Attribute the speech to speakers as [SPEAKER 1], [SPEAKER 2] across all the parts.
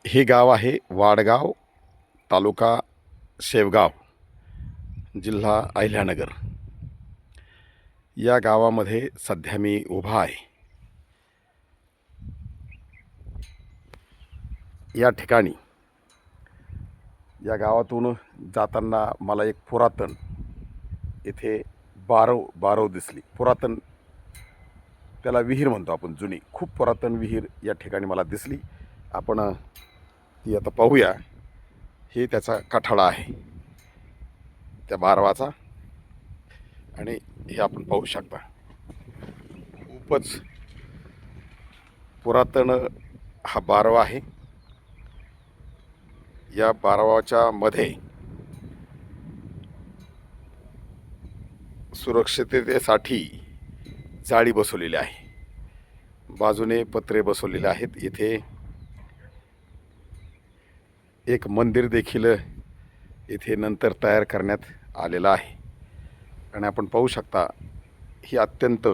[SPEAKER 1] हे गाव आहे वाडगाव, तालुका शेवगाव, जिल्हा अहिल्यानगर. या गावामध्ये सध्या मी उभा आहे. या ठिकाणी या गावातून जाताना मला एक पुरातन इथे बारव दिसली. पुरातन त्याला विहीर म्हणतो आपण, जुनी खूप पुरातन विहीर या ठिकाणी मला दिसली. आपण ती आता पाहूया. हे त्याचा कठाळा आहे त्या बारवाचा, आणि हे आपण पाहू शकता. खूपच पुरातन हा बारवा आहे. या बारवाच्या मध्ये सुरक्षिततेसाठी जाळी बसवलेली आहे. बाजूने पत्रे बसवलेले आहेत. इथे एक मंदिर देखील इथे नंतर तयार करण्यात आलेलं आहे. आणि आपण पाहू शकता ही अत्यंत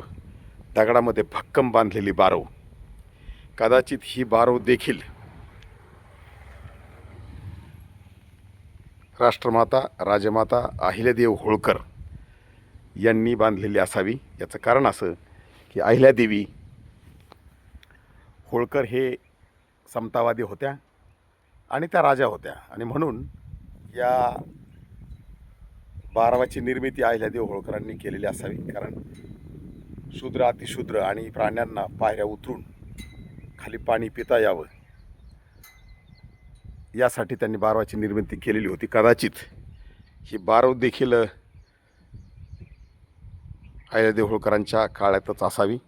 [SPEAKER 1] दगडामध्ये भक्कम बांधलेली बारव. कदाचित ही बारव देखील राष्ट्रमाता राजमाता अहिल्यादेवी होळकर यांनी बांधलेली असावी. याचं कारण असं की अहिल्यादेवी होळकर हे समतावादी होत्या आणि त्या राजा होत्या, आणि म्हणून या बारवाची निर्मिती अहिल्यादेवी होळकरांनी केलेली असावी. कारण शूद्र अतिशूद्र आणि प्राण्यांना पायऱ्या उतरून खाली पाणी पिता यावं यासाठी त्यांनी बारवाची निर्मिती केलेली होती. कदाचित ही बारव देखील अहिल्यादेवी होळकरांच्या काळातच असावी.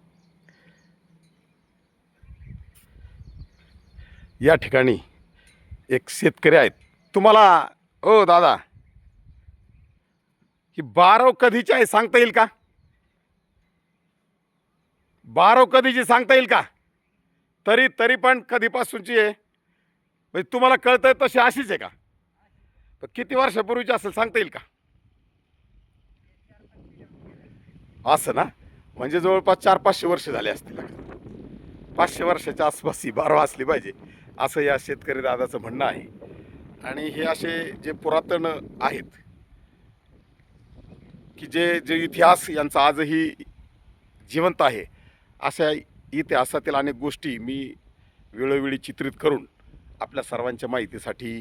[SPEAKER 1] या ठिकाणी एक शेतकरी आहेत. तुम्हाला ओ दादा, ही बारव कधीची आहे सांगता येईल का? बारव कधीची सांगता येईल का? तरी पण कधीपासूनची आहे म्हणजे तुम्हाला कळतंय तशी अशीच आहे का? तर किती वर्षापूर्वीची असेल सांगता येईल का? असं ना, म्हणजे जवळपास 400-500 वर्ष झाले असतील. 500 वर्षाच्या आसपास ही बारव असली पाहिजे असं या शेतकरी दादाचं म्हणणं आहे. आणि हे असे जे पुरातन आहेत की जे इतिहास यांचा आजही जिवंत आहे, अशा इतिहासातील अनेक गोष्टी मी वेळोवेळी चित्रित करून आपल्या सर्वांच्या माहितीसाठी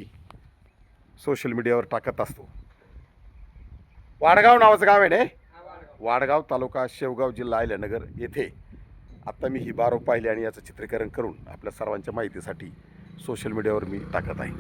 [SPEAKER 1] सोशल मीडियावर टाकत असतो. वाडगाव नावाचं गाव आहे ना, वाडगाव तालुका शेवगाव जिल्हा अहिल्यानगर येथे आता मी ही बारव पाहिली आणि याचं चित्रीकरण करून आपल्या सर्वांच्या माहितीसाठी सोशल मीडियावर मी टाकत आहे.